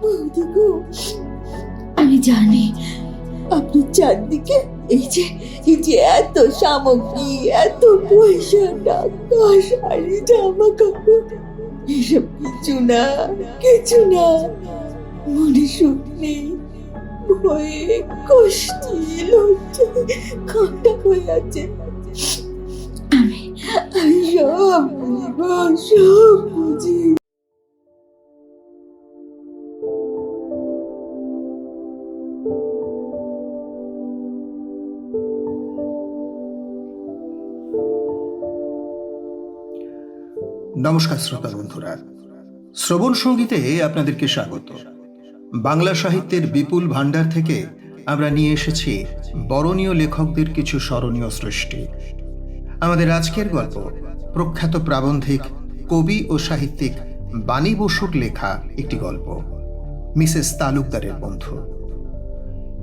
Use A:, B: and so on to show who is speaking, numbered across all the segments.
A: বৌদি গো, আমি জানি আপনি চারদিকে এই যে এত সামগ্রী, এত পয়সা, টাকা, শাড়ি, জামা কাপড়, এসব কিছু না, মনে সুখ নেই, ভয়ে, কষ্টে, লজ্জায় কাঁটা হয়ে আছে। আমি সব বুঝি গো, সব বুঝি।
B: নমস্কার শ্রোতা বন্ধুরা, শ্রবণ সঙ্গীতে আপনাদেরকে স্বাগত। বাংলা সাহিত্যের বিপুল ভাণ্ডার থেকে আমরা নিয়ে এসেছি বরণীয় লেখকদের কিছু স্মরণীয় সৃষ্টি। আমাদের আজকের গল্প প্রখ্যাত প্রাবন্ধিক, কবি ও সাহিত্যিক বাণী বসুর লেখা একটি গল্প, মিসেস তালুকদারের বন্ধু।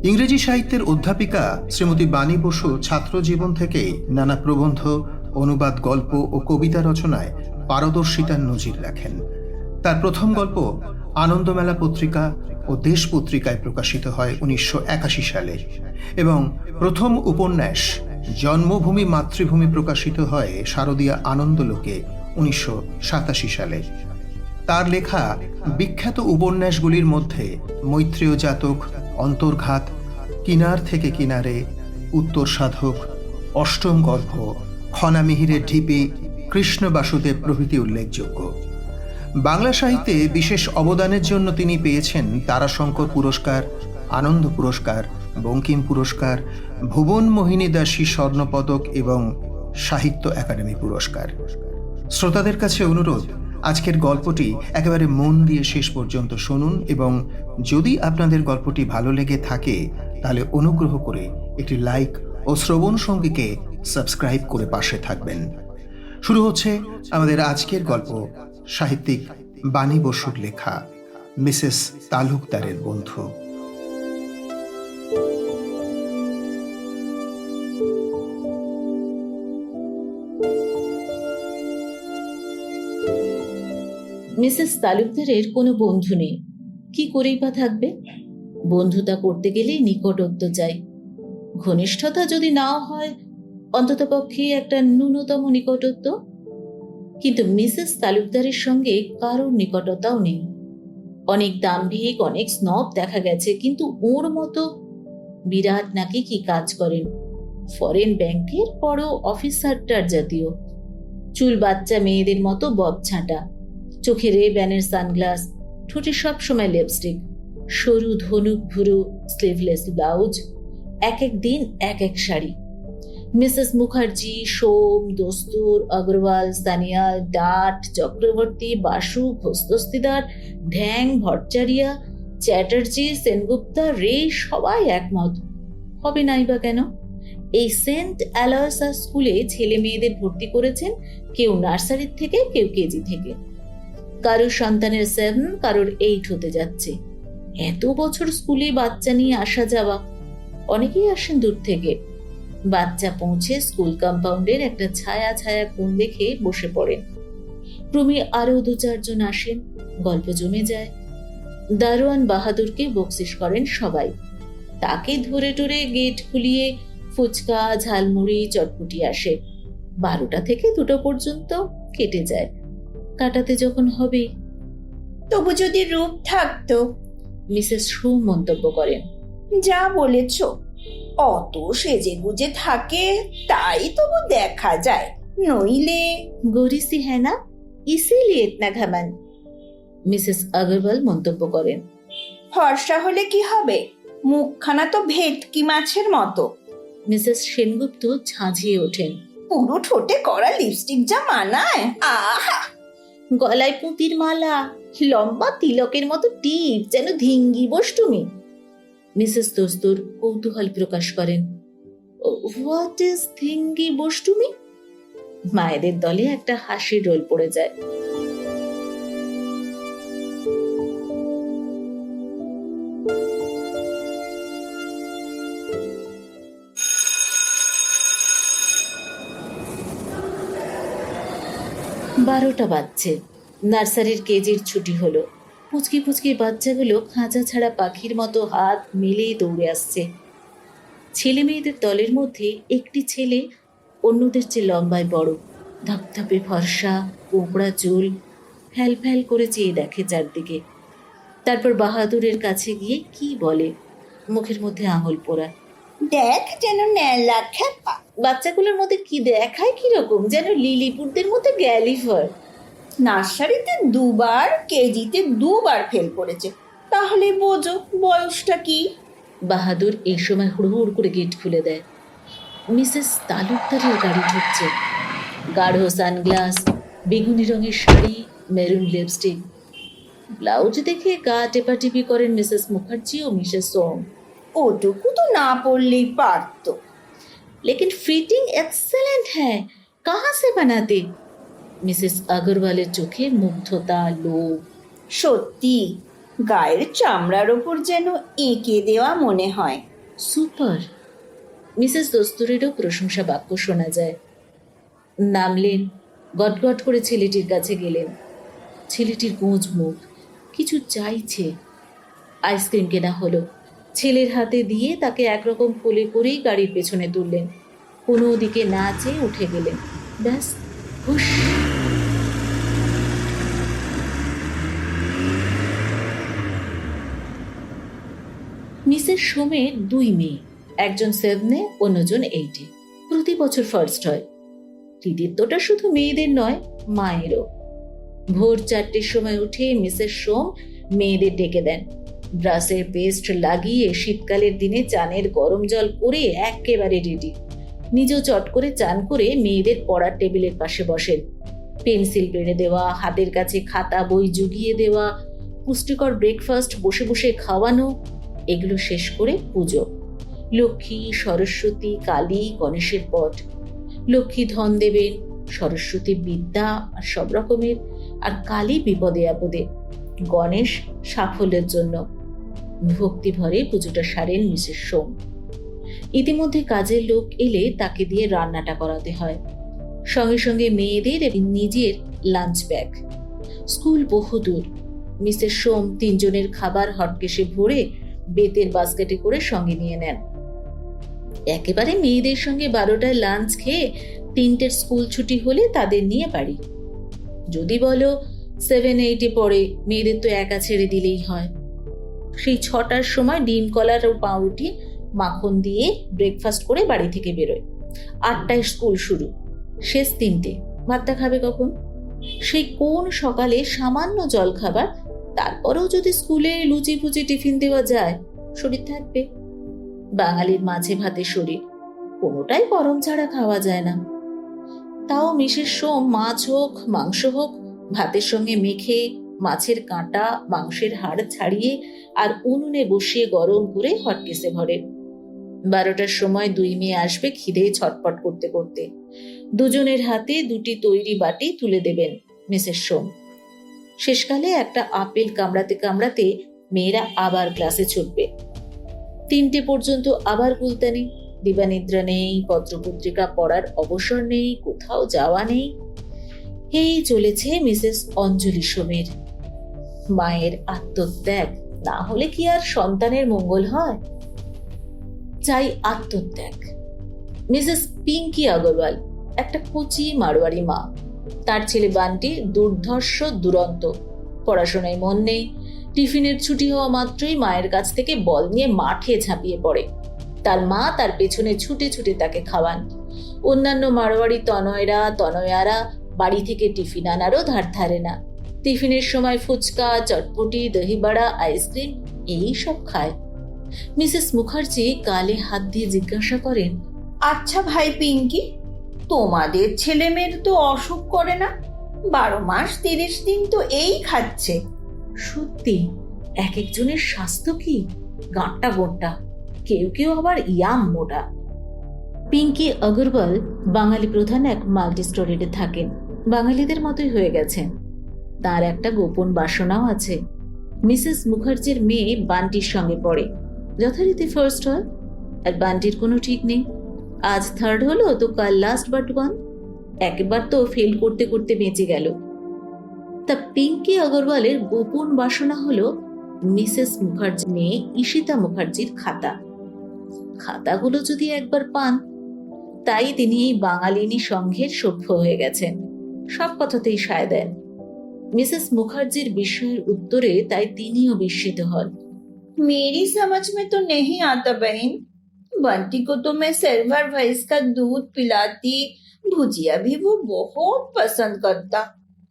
B: ইংরেজি সাহিত্যের অধ্যাপিকা শ্রীমতী বাণী বসু ছাত্র জীবন থেকেই নানা প্রবন্ধ, অনুবাদ, গল্প ও কবিতা রচনায় পারদর্শিতার নজির রাখেন। তার প্রথম গল্প আনন্দমেলা পত্রিকা ও দেশ পত্রিকায় প্রকাশিত হয় 1981 সালে এবং প্রথম উপন্যাস জন্মভূমি মাতৃভূমি প্রকাশিত হয় শারদীয়া আনন্দলোকে 1987 সালে। তার লেখা বিখ্যাত উপন্যাসগুলির মধ্যে মৈত্রেয় জাতক, অন্তর্ঘাত, কিনার থেকে কিনারে, উত্তর সাধক, অষ্টম গর্ভ, খনামিহিরের ঢিপি, কৃষ্ণ বাসুদেব প্রভৃতি উল্লেখযোগ্য। বাংলা সাহিত্যে বিশেষ অবদানের জন্য তিনি পেয়েছেন তারাশঙ্কর পুরস্কার, আনন্দ পুরস্কার, বঙ্কিম পুরস্কার, ভুবন মোহিনী দাসী স্বর্ণপদক এবং সাহিত্য একাডেমি পুরস্কার। শ্রোতাদের কাছে অনুরোধ, আজকের গল্পটি একেবারে মন দিয়ে শেষ পর্যন্ত শুনুন এবং যদি আপনাদের গল্পটি ভালো লেগে থাকে তাহলে অনুগ্রহ করে একটি লাইক ও শ্রবণ সঙ্গীকে সাবস্ক্রাইব করে পাশে থাকবেন। শুরু হচ্ছে আমাদের আজকের গল্প, সাহিত্যিক বাণী বসুর লেখা মিসেস তালুকদারের বন্ধু।
C: মিসেস তালুকদারের কোনো বন্ধু নেই, কি করেই বা থাকবে? বন্ধুতা করতে গেলে নিকটত্ব চাই। ঘনিষ্ঠতা যদি নাও হয়, অন্ততপক্ষে একটা ন্যূনতম নিকটত্ব। কিন্তু মিসেস তালুকদারের সঙ্গে কারোর নিকটতাও নেই। অনেক দাম্ভিক, অনেক স্নব দেখা গেছে, কিন্তু ওর মতো বিরাট নাকি কি কাজ করেন, ফরেন ব্যাংকের বড় অফিসারটার জাতীয়। চুল বাচ্চা মেয়েদের মতো বব ছাঁটা, চোখে রে-ব্যানের সানগ্লাস, ঠোঁটে সবসময় লিপস্টিক, সরু ধনুক ভুরু, স্লিভলেস ব্লাউজ, এক এক দিন এক এক শাড়ি। মিসেস মুখার্জি, সোম, দস্তুর, অগ্রওয়াল, সানিয়াল, ডাট, চক্রবর্তী, বাসু, ঘোষ-দস্তিদার, ঢ্যাং, ভট্টাচারিয়া, চ্যাটার্জি, সেনগুপ্তা, রে সবাই একমত। হবে নাই বা কেন? এই সেন্ট অ্যালয়সা স্কুলে ছেলে মেয়েদের ভর্তি করেছেন, কেউ নার্সারির থেকে, কেউ কেজি থেকে। কারোর সন্তানের 7, কারোর 8 হতে যাচ্ছে। এত বছর স্কুলে বাচ্চা নিয়ে আসা যাওয়া। অনেকেই আসেন দূর থেকে। বাচ্চা পৌঁছে স্কুল কম্পাউন্ডের একটা ছায়া ছায়া কোণ দেখে বসে পড়েন। ক্রমে আরো 2-4 জন আসেন, গল্প জমে যায়। দারোয়ান বাহাদুরকে বকশিস করেন সবাই। তাকে ধরে টরে গেট খুলিয়ে ফুচকা, ঝালমুড়ি, চটপটি আসে। 12টা থেকে 2টো পর্যন্ত কেটে যায়। কাটাতে যখন হবে,
A: তবু যদি রূপ থাকতো।
C: মিসেস সু মন্তব্য করেন।
A: যা বলেছ, অত সেজে গুজে থাকে তাই তবু দেখা যায়, নইলে।
C: গরিসি হ্যাঁ না, ইসিলিয়ে ইতনা ঘামান, মিসেস আগরওয়াল মন্তব্য করেন।
A: ফর্সা হলে কি হবে, মুখখানা তো ভেটকি মাছের মতো।
C: মিসেস সেনগুপ্ত ঝাঁঝিয়ে ওঠেন।
A: পুরো ঠোঁটে করা লিপস্টিক যা মানায়, আহা!
C: গলায় পুঁতির মালা, লম্বা তিলকের মতো টিপ, যেন ধিঙ্গি বষ্টুমি। মিসেস দস্তুর কৌতূহল প্রকাশ করেন। হোয়াট ইজ ধিঙ্গি বষ্টুমি? মায়েদের দলে একটা হাসির রোল পড়ে যায়। বারোটা বাজছে। নার্সারির কেজির ছুটি হলো। পুচকি পুচকি বাচ্চাগুলো খাঁচা ছাড়া পাখির মতো হাত মেলে দৌড়ে আসছে। ছেলে মেয়েদের দলের মধ্যে একটি ছেলে অন্যদের চেয়ে লম্বায় বড়, ধপধপে ফর্সা, কোঁকড়া চুল, ফ্যাল ফ্যাল করে চেয়ে দেখে চারদিকে। তারপর বাহাদুরের কাছে গিয়ে কি বলে, মুখের মধ্যে আঙুল পোড়া।
A: দেখ যেন ন্যালা খ্যাপা।
C: বাচ্চাগুলোর মধ্যে কি দেখায় কিরকম, যেন লিলিপুটদের মধ্যে গ্যালিফার।
A: নার্সারিতে 2 বার, কেজিতে 2 বার ফেল করেছে, তাহলে বোঝো বয়সটা কি।
C: বাহাদুর এই সময় হুড়হুড় করে গেট খুলে দেয়। মিসেস তালুকদারের গাড়ি ঢুকছে। গাঢ় সানগ্লাস, বেগুনি রঙের শাড়ি, মেরুন লিপস্টিক। ব্লাউজ দেখে গা টেপাটিপি করেন মিসেস মুখার্জি ও মিসেস সোম।
A: ওটুকু তো না পড়লেই পারতো।
C: लेकिन फिटिंग एक्सेलेंट है, कहाँ से बनाते? মিসেস আগরওয়ালের চোখে মুগ্ধতা, লোভ।
A: সত্যি গায়ের চামড়ার ওপর যেন এঁকে দেওয়া মনে হয়।
C: সুপার। মিসেস দস্তুরেরও প্রশংসা বাক্য শোনা যায়। নামলেন, গটগট করে ছেলেটির কাছে গেলেন। ছেলেটির গোঁজ মুখ, কিছু চাইছে। আইসক্রিম কেনা হলো, ছেলের হাতে দিয়ে তাকে একরকম কোলে করেই গাড়ির পেছনে তুললেন। কোনো দিকে না চেয়ে উঠে গেলেন। ব্যাস, হুশ। মিসেস সোমের 2 মেয়ে, একজন 7-এ, অন্যজন 8-এ। প্রতি বছর ফার্স্ট হয়। কৃতিত্বটা শুধু মেয়েদের নয়, মায়েরও। ভোর 4টের সময় উঠে মিসেস সোম মেয়েদের ডেকে দেন। ব্রাশের পেস্ট লাগিয়ে শীতকালের দিনে চানের গরম জল করে একেবারে রেডি। নিজেও চট করে চান করে মেয়েদের পড়ার টেবিলের পাশে বসেন। পেন্সিল বেড়ে দেওয়া, হাতের কাছে খাতা বই জুগিয়ে দেওয়া, পুষ্টিকর ব্রেকফাস্ট বসে বসে খাওয়ানো, এগুলো শেষ করে পুজো। লক্ষ্মী, সরস্বতী, কালী, গণেশের পট। লক্ষ্মী ধন দেবেন, সরস্বতী বিদ্যা আর সব রকমের, আর কালী বিপদে আপদে, গণেশ সাফল্যের জন্য। ভক্তি ভরে পুজোটা সারেন মিসেস সোম। ইতিমধ্যে কাজের লোক এলে তাকে দিয়ে রান্নাটা করাতে হয়, সঙ্গে সঙ্গে মেয়েদের এবং নিজের লাঞ্চ ব্যাগ। স্কুল বহুদূর। মিসেস সোম 3 জনের খাবার হটকেসে ভরে বেতের বাস্কেটে করে সঙ্গে নিয়ে নেন। একেবারে মেয়েদের সঙ্গে 12টায় লাঞ্চ খেয়ে 3টের স্কুল ছুটি হলে তাদের নিয়ে বাড়ি। যদি বলো 7-8-এ পড়ে, মেয়েদের তো একা ছেড়ে দিলেই হয়। সেই 6টার সময় ডিম, কলার ও পাউরুটি মাখন দিয়ে ব্রেকফাস্ট করে বাড়ি থেকে বেরোয়। 8টায় স্কুল শুরু, শেষ 3টে। ভাতটা খাবে কখন? সেই কোন সকালে সামান্য জল খাবার, তারপরেও যদি স্কুলে লুচি ফুচি টিফিন দেওয়া যায়, শরীর থাকবে। বাঙালির মাছে ভাতে শরীর, কোনোটাই গরম ছাড়া খাওয়া যায় না। তাও মিসেস সোম মাছ হোক মাংস হোক ভাতের সঙ্গে মেখে, মাছের কাঁটা মাংসের হাড় ছাড়িয়ে আর উনুনে বসিয়ে গরম করে হটকেসে ভরে। 12টার সময় 2 মেয়ে আসবে খিদে ছটপট করতে করতে। 2 জনের হাতে 2টি তৈরি বাটি তুলে দেবেন মিসেস সোম। শেষকালে একটা আপেল কামড়াতে কামড়াতে মেয়েরা আবার ক্লাসে ছুটবে। 3টে পর্যন্ত আবার গুলতানি। দিবানিদ্রা নেই, পত্রপত্রিকা পড়ার অবসর নেই, কোথাও যাওয়া নেই। এই চলেছে মিসেস অঞ্জলি সোমের। মায়ের আত্মত্যাগ না হলে কি আর সন্তানের মঙ্গল হয়? চাই আত্মত্যাগ। মিসেস পিঙ্কি আগরওয়াল একটা কচি মারোয়ারি মা। তার ছেলে বান্টি দুর্ধর্ষ, দুরন্ত, পড়াশোনায় মন নেই। টিফিনের ছুটি হওয়া মাত্রই মায়ের কাছ থেকে বল নিয়ে মাঠে ঝাঁপিয়ে পড়ে। তার মা তার পেছনে ছুটে ছুটে তাকে খাওয়ান। অন্যান্য মারোয়ারি তনয়ারা বাড়ি থেকে টিফিন আনারও ধার ধারে না। টিফিনের সময় ফুচকা, চটপটি, দহিবড়া, আইসক্রিম এই সব খায়। মিসেস মুখার্জি গালে হাত দিয়ে জিজ্ঞাসা করেন,
A: আচ্ছা ভাই পিঙ্কি, তোমাদের ছেলে মেয়ের তো অসুখ করে না? 12 মাস 30 দিন তো এই খাচ্ছে।
C: সত্যি এক একজনের স্বাস্থ্য কি গাঁটটা গোটা, কেউ কেউ আবার ইয়াম মোটা। পিঙ্কি আগরওয়াল বাঙালি প্রধান এক মাল্টি স্টোরেটে থাকেন। বাঙালিদের মতোই হয়ে গেছেন। তার একটা গোপন বাসনাও আছে। মিসেস মুখার্জির মেয়ে বান্টির সঙ্গে পড়ে, যথারীতি ফার্স্ট হয়। আর বান্টির কোনো ঠিক নেই, আজ 3rd হলো তো কাল লাস্ট বাট 1। একবার তো ফেল করতে করতে বেঁচে গেল। তা পিঙ্কি আগরওয়ালের গোপন বাসনা হলো মিসেস মুখার্জি মেয়ে ঈশিতা মুখার্জির খাতা। খাতাগুলো যদি একবার পান, তাই তিনি এই বাঙালিনী সংঘের সভ্য হয়ে গেছেন, সব কথাতেই সায় দেন। মিসেস মুখার্জির বিস্ময়ের উত্তরে তাই তিনিও বিস্মিত হন।
A: मेरी समझ में तो नहीं आता बहन। बंटी को तो मैं सिल्वर भैंस का दूध पिलाती, भुजिया भी वो बहुत पसंद करता,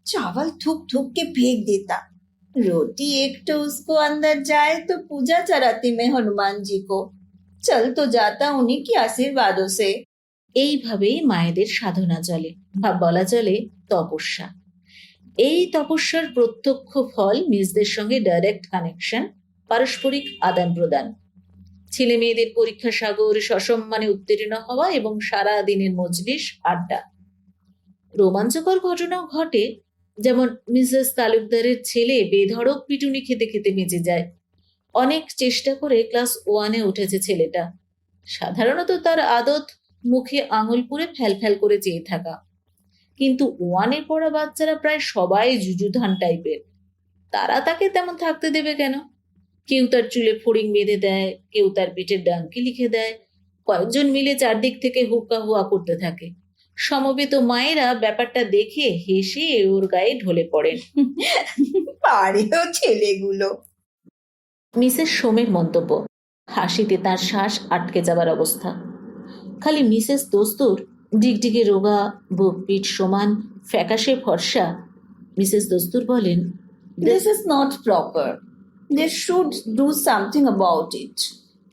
A: चावल थूक थूक के फेंक देता, रोटी एक तो उसको अंदर जाए तो पूजा चढ़ाती मैं हनुमान जी को, चल तो जाता उन्हीं के आशीर्वादों से।
C: এইভাবেই মায়েদের সাধনা চলে, বা বলা চলে তপস্যা। এই তপস্যার প্রত্যক্ষ ফল মিসদের সঙ্গে ডাইরেক্ট কানেকশন, পারস্পরিক আদান প্রদান, ছেলে মেয়েদের পরীক্ষা সাগর, সসম্মানে উত্তীর্ণ হওয়া এবং সারা দিনের মজলিস আড্ডা। রোমাঞ্চকর ঘটনাও ঘটে, যেমন মিসেস তালুকদারের ছেলে বেধড়ক পিটুনি খেতে খেতে বেঁচে যায়। অনেক চেষ্টা করে ক্লাস 1-এ উঠেছে ছেলেটা। সাধারণত তার আদত মুখে আঙুল পুরে ফ্যাল করে চেয়ে থাকা, কিন্তু 1-এ পড়া বাচ্চারা প্রায় সবাই যুযুধান টাইপের। তারা তাকে তেমন থাকতে দেবে কেন? কেউ তার চুলে ফড়িং বেঁধে দেয়, কেউ তার পেটের ডাঙ্কি লিখে দেয়, কয়েকজন মিলে চারদিক থেকে হুক্কা হুয়া করতে থাকে। সমবেত মায়েরা ব্যাপারটা দেখে হেসে ওর গায়ে ঢলে পড়েন।
A: পারেও ছেলেগুলো।
C: মিসেস সোমের মন্তব্য, হাসিতে তার শ্বাস আটকে যাবার অবস্থা। খালি মিসেস দস্তুর ডিগডিগে রোগা, বুক পিঠ সমান, ফ্যাকাশে ফর্সা। মিসেস দস্তুর বলেন,
A: This is not proper. They should do something about it.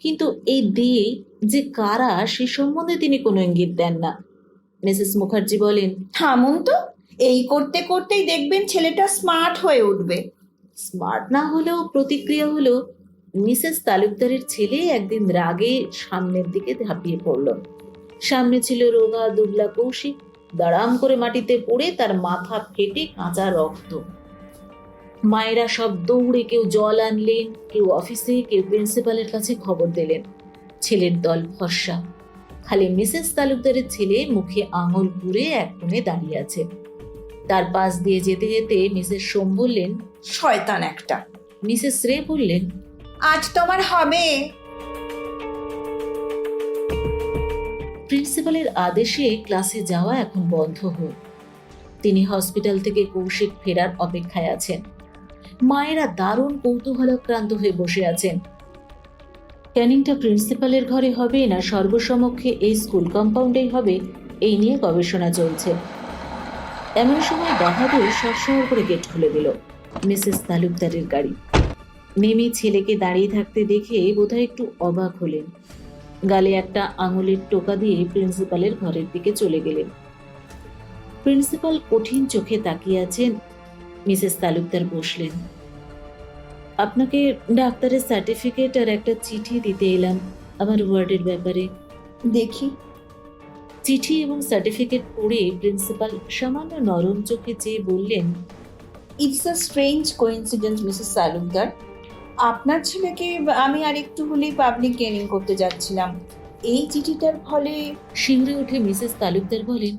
C: কিন্তু এই দিয়ে যে কারা সে সম্বন্ধে তিনি কোনো ইঙ্গিত দেন না। মিসেস মুখার্জি বলেন,
A: থামুন তো, এই করতে করতেই দেখবেন ছেলেটা স্মার্ট হয়ে উঠবে।
C: স্মার্ট না হলেও প্রতিক্রিয়া হলো, মিসেস তালুকদারের ছেলে একদিন রাগে সামনের দিকে ঝাঁপিয়ে পড়ল। সামনে ছিল রোগা দুবলা কৌশিক, দাঁড়াম করে মাটিতে পড়ে তার মাথা ফেটে কাঁচা রক্ত। মায়েরা সব দৌড়ে কেউ জল আনলেন, কেউ অফিসে, কেউ প্রিন্সিপালের কাছে খবর দিলেন। ছেলের দল ফর্সা, খালি মিসেস তালুকদারের ছেলে মুখে আঙুল পুরে এক কোণে দাঁড়িয়ে আছে। তার পাশ দিয়ে যেতে যেতে মিসেস সোম বললেন,
A: শয়তান একটা।
C: মিসেস রে বললেন,
A: আজ তোমার হবে।
C: প্রিন্সিপালের আদেশে ক্লাসে যাওয়া এখন বন্ধ হল। তিনি হসপিটাল থেকে কৌশিক ফেরার অপেক্ষায় আছেন। মায়েরা দারুণ কৌতূহলাক্রান্ত হয়ে বসে আছেন। ক্যানিংটা প্রিন্সিপালের ঘরে হবে না সর্বসমক্ষে এই স্কুল কম্পাউন্ডেই হবে, এই নিয়ে গবেষণা চলছে। এমন সময় বাহাদুর সরসর করে গেট খুলে দিল। মিসেস তালুকদারের গাড়ি। নেমে ছেলেকে দাঁড়িয়ে থাকতে দেখে বোধহয় একটু অবাক হলেন। গালে একটা আঙুলের টোকা দিয়ে প্রিন্সিপালের ঘরের দিকে চলে গেলেন। প্রিন্সিপাল কঠিন চোখে তাকিয়ে আছেন। মিসেস তালুকদার বসলেন। আপনাকে ডাক্তারের সার্টিফিকেট আর একটা চিঠি দিতে এলাম আমার ওয়ার্ডের ব্যাপারে।
A: দেখি।
C: চিঠি এবং সার্টিফিকেট পড়ে প্রিন্সিপাল সামান্য নরম চোখে চেয়ে বললেন,
A: it's a strange coincidence Mrs Talukdar. আপনার ছেলেকে আমি আর একটু হলেই পাবলিক ট্রেনিং করতে যাচ্ছিলাম। এই চিঠিটার ফলে
C: শিংড়ে উঠে মিসেস তালুকদার বলেন,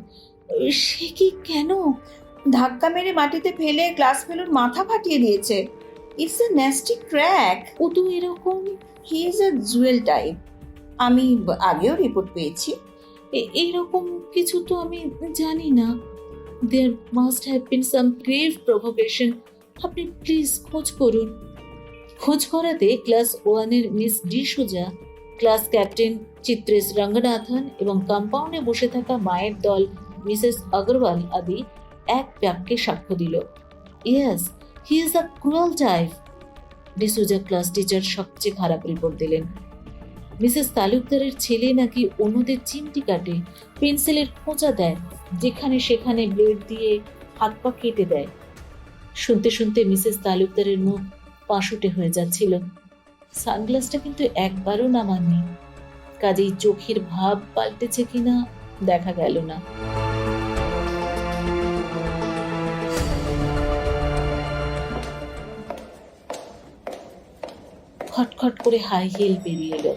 C: সে কি কেন?
A: ধাক্কা মেরে মাটিতে ফেলে ক্লাস ফেলোর মাথা ফাটিয়ে দিয়েছে। It's a nasty crack.
C: ও তো এরকম।
A: He is a jewel type. আমি আগেও রিপোর্ট পেয়েছি।
C: এইরকম কিছু তো আমি জানি না। There must have been some grave provocation. আপনি প্লিজ খোঁজ করুন। খোঁজ করাতে ক্লাস 1-এর miss D'Souza, class captain Chitresh Ranganathan এবং কম্পাউন্ডে বসে থাকা মায়ের দল মিসেস আগরওয়াল আদি এক বাক্যে সাক্ষ্য দিল, yes he is a cruel type. D'Souza class teacher সবচেয়ে খারাপ রিপোর্ট দিলেন। মিসেস তালুকদারের ছেলে নাকি অন্যদের চিমটি কাটে, পেন্সিলের খোঁচা দেয়, যেখানে সেখানে ব্লেড দিয়ে হাত পা কেটে দেয়। শুনতে শুনতে মিসেস তালুকদারের মুখ পাশুটে হয়ে যাচ্ছিল। সানগ্লাসটা কিন্তু একবারও নামাননি, কাজেই চোখের ভাব পাল্টেছে কিনা দেখা গেল না। খটখট করে হাই হিল বেরিয়ে এলো।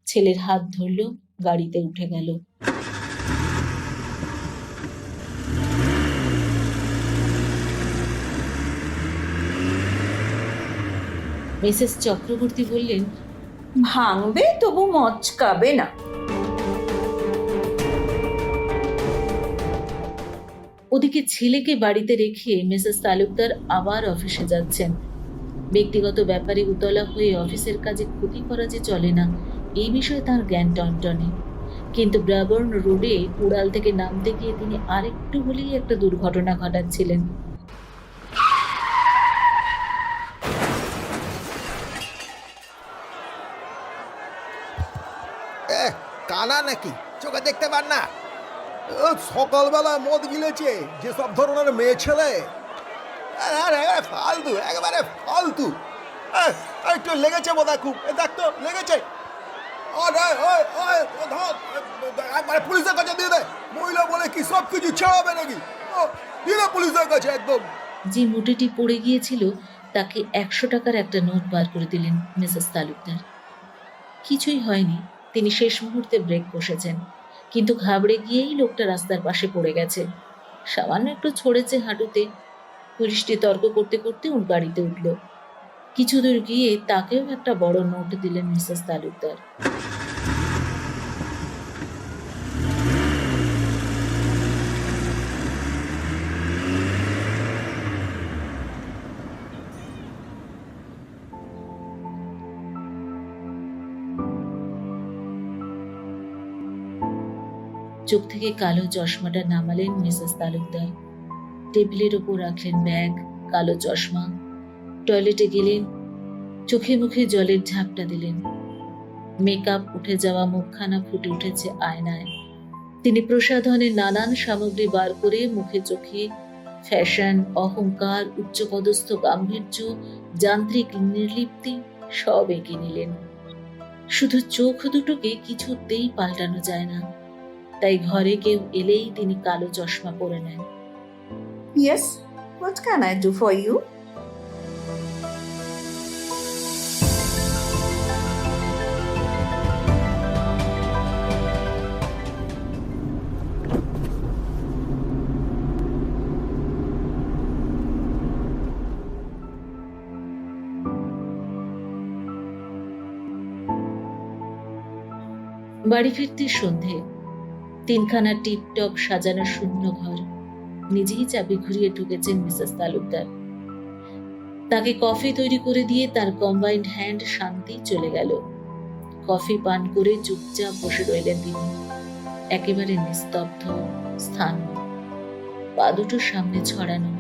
C: ছেলের হাত ধরলো, গাড়িতে উঠে গেল। মিসেস চক্রবর্তী বললেন,
A: ভাঙবে তবু মচকাবে না।
C: ওদিকে ছেলেকে বাড়িতে রেখে মিসেস তালুকদার আবার অফিসে যাচ্ছেন। ব্যক্তিগত ব্যাপারে উতলা হয়ে অফিসের কাজে ক্ষতি করা যে চলে না, এই বিষয়ে তার জ্ঞান টনটনে। কিন্তু ব্রাবর্ন রোডে উড়াল থেকে নামতে গিয়ে তিনি আরেকটু হলেই একটা দুর্ঘটনা ঘটাচ্ছিলেন।
D: কানা নাকি, চোখে দেখতে পান না? সকালবেলা মদ গিলেছে যেসব ধরনের মেয়ে ছেলে, আরে ফালতু, একেবারে ফালতু। একটু লেগেছে বোধ হয়, খুব দেখ তো লেগেছে। একবারে পুলিশের কাছে দিয়ে দেয়। মহিলা বলে কি সব কিছু ছাড়াবে নাকি? দিয়ে দে পুলিশের কাছে একদম।
C: যে মুটেটি পড়ে গিয়েছিল তাকে 100 টাকার একটা নোট বার করে দিলেন মিসেস তালুকদার। কিছুই হয়নি, তিনি শেষ মুহূর্তে ব্রেক কষেছেন, কিন্তু ঘাবড়ে গিয়েই লোকটা রাস্তার পাশে পড়ে গেছে। সামান্য একটু ছড়েছে হাঁটুতে। পুলিশটি তর্ক করতে করতে ওর গাড়িতে উঠল। কিছু দূর গিয়ে তাকেও একটা বড় নোট দিলেন মিসেস তালুকদার। চোখ থেকে কালো চশমাটা নামালেন মিসেস তালুকদার। টেবিলের ওপর রাখলেন ব্যাগ, কালো চশমা। টয়লেটে গেলেন, চোখে মুখে জলের ঝাপটা দিলেন। মেকআপ উঠে যাওয়া মুখখানা ফুটে উঠেছে আয়নায়। তিনি প্রসাধনের নানান সামগ্রী বার করে মুখে চোখে ফ্যাশন, অহংকার, উচ্চপদস্থ গাম্ভীর্য, যান্ত্রিক নির্লিপ্তি সব এঁকে নিলেন। শুধু চোখ দুটোকে কিছুতেই পাল্টানো যায় না, তাই ঘরে কেউ এলেই তিনি কালো চশমা পরে নেন।
A: Yes, what can I do for you?
C: বাড়ি ফিরতে সন্ধে। তিনখানা টিপটপ সাজানো শূন্য ঘর। নিজেই চাবি ঘুরিয়ে ঢুকেছেন মিসেস তালুকদার। তাকে কফি তৈরি করে দিয়ে তার কম্বাইন্ড হ্যান্ড শান্তি চলে গেল। কফি পান করে চুপচাপ বসে রইলেন তিনি, একেবারে নিস্তব্ধ, স্থান। পা দুটো সামনে ছড়ানো,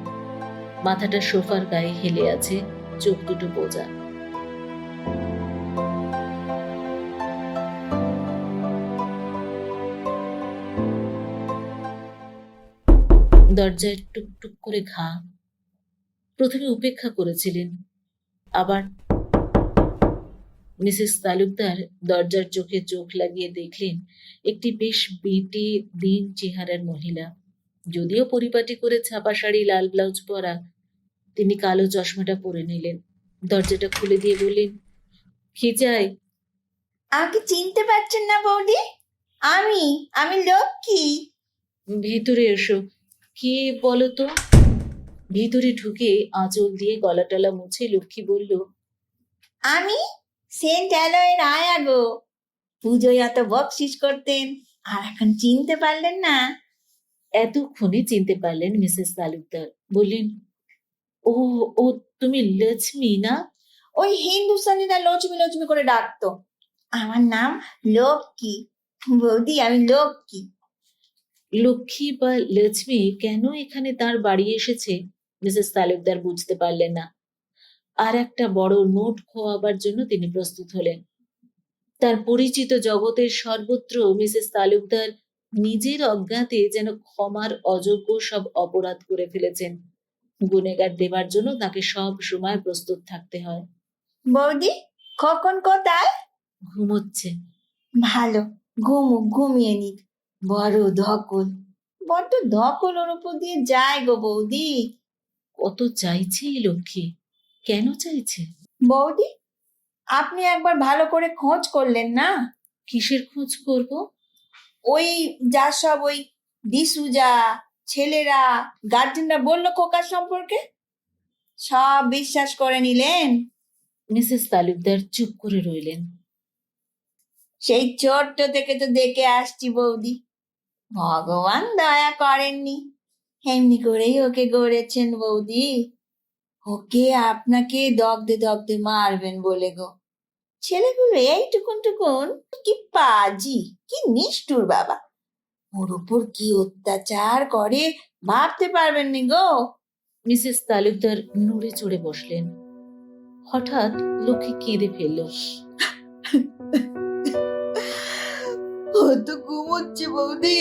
C: মাথাটা সোফার গায়ে হেলে আছে, চোখ দুটো বোঝা। দরজায় টুকটুক করে ঘা। প্রথমে উপেক্ষা করেছিলেন, আবার মিসেস তালুকদার দরজার চোখে চোখ লাগিয়ে দেখলেন একটি বেশ বেঁটে দিন চেহারার মহিলা। যদিও পরিপাটি করে ছাপা শাড়ি, লাল ব্লাউজ পরা, তিনি কালো চশমাটা পরে নিলেন। দরজাটা খুলে দিয়ে বললেন, কি চাই?
A: আমাকে চিনতে পারছেন না বৌদি? আমি আমি লক্ষ্মী।
C: ভিতরে এসো। কে বলো তো? ভিতরে ঢুকে আঁচল দিয়ে গলা টলা মুছে লক্ষ্মী বলল,
A: আমি সেন্ট অ্যালয়ের আয়া গো। পুজোয় এত বকশিস করতেন, আর এখন চিনতে পারলেন না?
C: এতক্ষণে চিনতে পারলেন মিসেস তালুকদার। বললেন, ও ও তুমি লক্ষ্মী না?
A: ওই হিন্দুস্তানিরা লক্ষ্মী লক্ষ্মী করে ডাকতো। আমার নাম লক্ষ্মী বৌদি, আমি লক্ষ্মী।
C: লক্ষ্মী বা লক্ষ্মী কেন এখানে তার বাড়ি এসেছে মিসেস তালুকদার বুঝতে পারলেন না। আর একটা বড় নোট খোয়াবার জন্য তিনি প্রস্তুত হলেন। তার পরিচিত জগতের সর্বত্র মিসেস তালুকদার নিজের অজ্ঞাতে যেন ক্ষমার অযোগ্য সব অপরাধ করে ফেলেছেন। গুনেগার দেবার জন্য তাকে সব সময় প্রস্তুত থাকতে হয়।
A: বৌদি কখন কোথায়?
C: ঘুমোচ্ছে।
A: ভালো, ঘুমুক, ঘুমিয়ে নিক। বড় ধকল, বড্ড ধকল ওর উপর দিয়ে যায় গো বৌদি।
C: কত চাইছে এই লক্ষ্মী? কেন চাইছে?
A: বৌদি আপনি একবার ভালো করে খোঁজ করলেন না?
C: কিসের খোঁজ করব?
A: ওই যা সব ওই ডিসুজা ছেলেরা, গার্জেনরা বললো খোকার সম্পর্কে, সব বিশ্বাস করে নিলেন?
C: মিসেস তালুকদার চুপ করে রইলেন।
A: সেই ছোট্ট থেকে তো দেখে আসছি বৌদি, ভগবান দয়া করেননি, এমনি করেই ওকে গড়েছেন বৌদি। ওকে আপনাকে দগ্ধে দগ্ধে মারবেন বলে গো। ছেলেগুলো এইটুকুন টুকুন, কি পাজি, কি নিষ্ঠুর বাবা, ওর উপর কি অত্যাচার করে ভাবতে পারবেন নি গো।
C: মিসেস তালুকদার নড়ে চড়ে বসলেন। হঠাৎ লক্ষ্মী কেঁদে ফেলল।
A: ও তো ঘুমোচ্ছে বৌদি,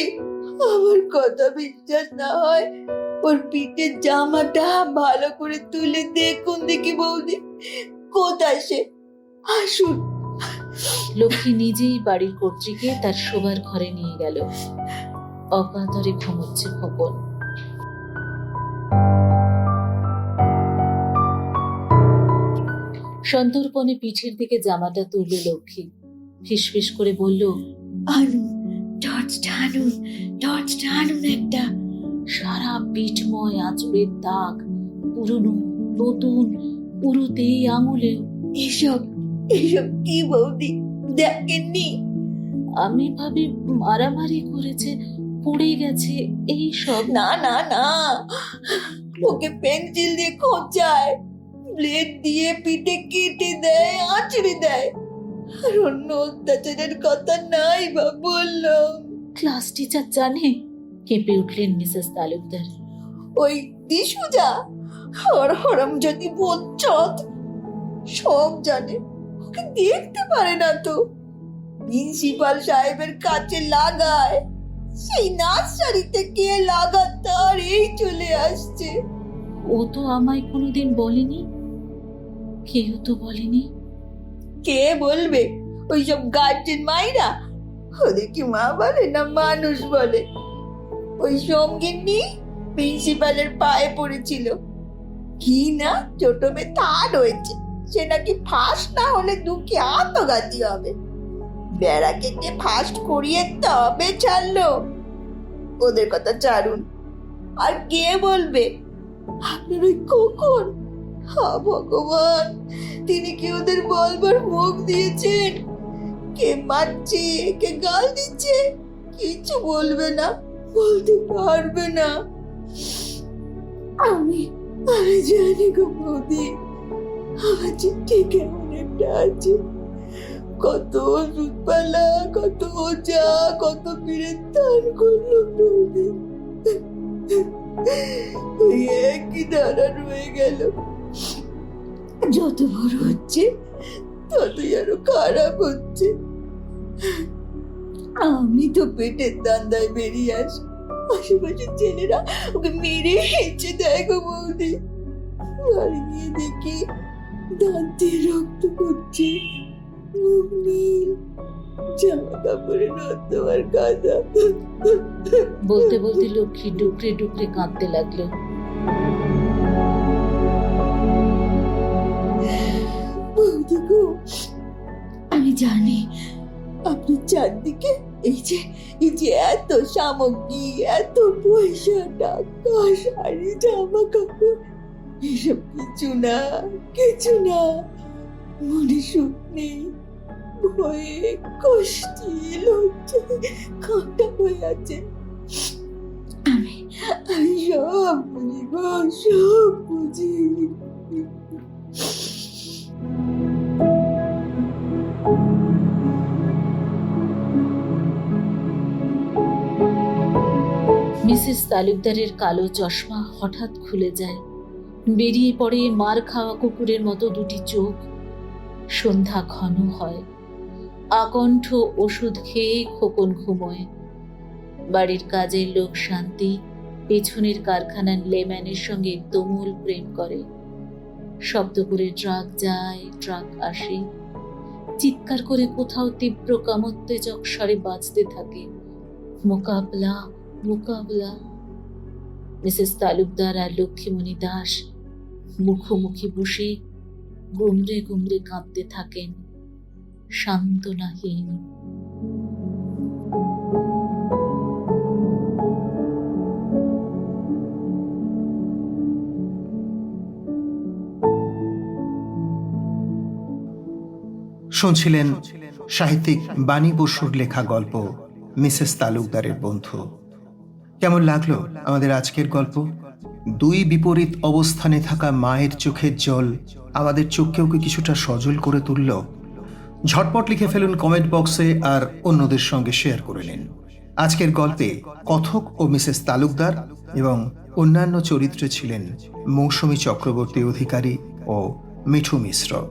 A: আমার কথা বিশ্বাস না হয় ওর পিঠের জামাটা ভালো করে তুলে দেখুন দেখি বৌদি, কোথায় সে, আসুন।
C: লক্ষ্মী নিজেই বাড়ির কর্ত্রীকে তার শোবার ঘরে নিয়ে গেল। অকাতরে ঘুমোচ্ছে খোকন। সন্তর্পণে পিঠের দিকে জামাটা তুলল লক্ষ্মী। ফিসফিস করে বলল,
A: আনুন, টর্চটা আনুন, টর্চটা আনুন একটা।
C: সারা পিঠময় আঁচড়ের দাগ, পুরনো নতুন, পুরোতেই আঙুলেও।
A: এসব এসব কি বৌদি, দেখেননি?
C: আমি ভাবি মারামারি করেছে, পড়ে গেছে, এই সব।
A: না না না, ওকে পেন্সিল দিয়ে খোঁচায়, ব্লেড দিয়ে পিঠে কেটে দেয়, আঁচড়ে দেয়। আর অন্য অত্যাচারের কথা নাই বা বললাম।
C: ক্লাস টিচার জানে? কেঁপে উঠলেন মিসেস তালুকদার।
A: ওই দিশুজা, হরম যদি বচ্চত, সব জানে, ওকে দেখতে পারে না তো। প্রিন্সিপাল সাহেবের কাছে লাগায়, সেই নার্সারি থেকে লাগাতার এই চলে আসছে।
C: ও তো আমায় কোনোদিন বলেনি, কেউ তো বলেনি।
A: কে বলবে? ওইসব গার্জেন মাইরা, ওদের কি মা বলে না মানুষ বলে? ওই সঙ্গিনী প্রিন্সিপালের পায়ে পড়েছিল, কি না ছোট মেয়ে থার্ড হয়েছে, সে নাকি ফার্স্ট না হলে দুঃখে আত্মঘাতী হবে। বেড়া কেটে ফার্স্ট করিয়ে তবে ছাড়লো। ওদের কথা ছাড়ুন, আর কে বলবে? আপনার ওই কখন, হা ভগবান, তিনি কি ওদের বলবার মুখ দিয়েছেন? কে মারছে, কে গাল দিচ্ছে, কিছু বলবে না, বলতে পারবে না। আমি আমি জানি গো বৌদি, আমার চিঠি কেমন একটা আছে। কত ওষুধপালা, কত ওজা, কত পীরের দান করলো বৌদি, ওই একই ধারা রয়ে গেল। যত বড় হচ্ছে ততই আরো খারাপ হচ্ছে। আমি তো পেটের দান্দায় বেরিয়ে আসি, আশেপাশের ছেলেরা ওকে মেরে হেঁচে দেয় গো বৌদি। বাড়ি গিয়ে দেখি দাঁত দিয়ে রক্ত পড়ছে, মুখ নীল, জামা কাপড়ে নর্দমার কাদা।
C: বলতে বলতে লক্ষ্মী ডুকরে ডুকরে কাঁদতে লাগলো।
A: বৌদি গো, আমি জানি আপনার চারদিকে এই যে এত সামগ্রী, এত পয়সা, টাকা, শাড়ি, জামা কাপড়, এসব কিছু না, মনে সুখ নেই, ভয়ে, কষ্টে, লজ্জায় কাঁটা হয়ে আছে। আমি আমি সব বুঝি গো, সব বুঝি।
C: মিসেস তালুকদারের কালো চশমা হঠাৎ খুলে যায়, বেরিয়ে পড়ে মার খাওয়া কুকুরের মতো দুটি চোখ। সন্ধ্যা ঘন হয়, আকণ্ঠ ওষুধ খেয়ে খোকন ঘুমোয়। বাড়ির কাজের লোক শান্তি পেছনের কারখানার লেম্যানের সঙ্গে তুমুল প্রেম করে। শব্দ করে ট্রাক যায়, ট্রাক আসে, চিৎকার করে কোথাও তীব্র কামোত্তেজক স্বরে বাজতে থাকে, মোকাবলা মোকাবলা। মিসেস তালুকদার আর লক্ষ্মীমণি দাস মুখোমুখি বসে গুমরে গুমরে কাঁদতে থাকেন, সান্ত্বনাহীন।
B: শুনছিলেন সাহিত্যিক বাণী বসুর লেখা গল্প মিসেস তালুকদারের বন্ধু। কেমন লাগলো আমাদের আজকের গল্প? দুই বিপরীত অবস্থানে থাকা মায়ের চোখের জল আমাদের চোখকেও কি কিছুটা সজল করে তুলল? ঝটপট লিখে ফেলুন কমেন্ট বক্সে আর অন্যদের সঙ্গে শেয়ার করে নিন। আজকের গল্পে কথক ও মিসেস তালুকদার এবং অন্যান্য চরিত্রে ছিলেন মৌসুমী চক্রবর্তী অধিকারী ও মিঠু মিশ্র।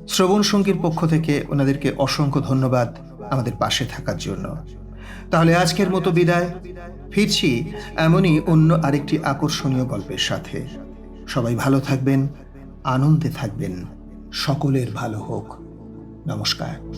B: শ্রবণ সঙ্গীর পক্ষ থেকে ওনাদেরকে অসংখ্য ধন্যবাদ আমাদের পাশে থাকার জন্য। তাহলে আজকের মতো বিদায়। ফিরছি এমনই অন্য আরেকটি আকর্ষণীয় গল্পের সাথে। সবাই ভালো থাকবেন, আনন্দে থাকবেন, সকলের ভালো হোক। নমস্কার।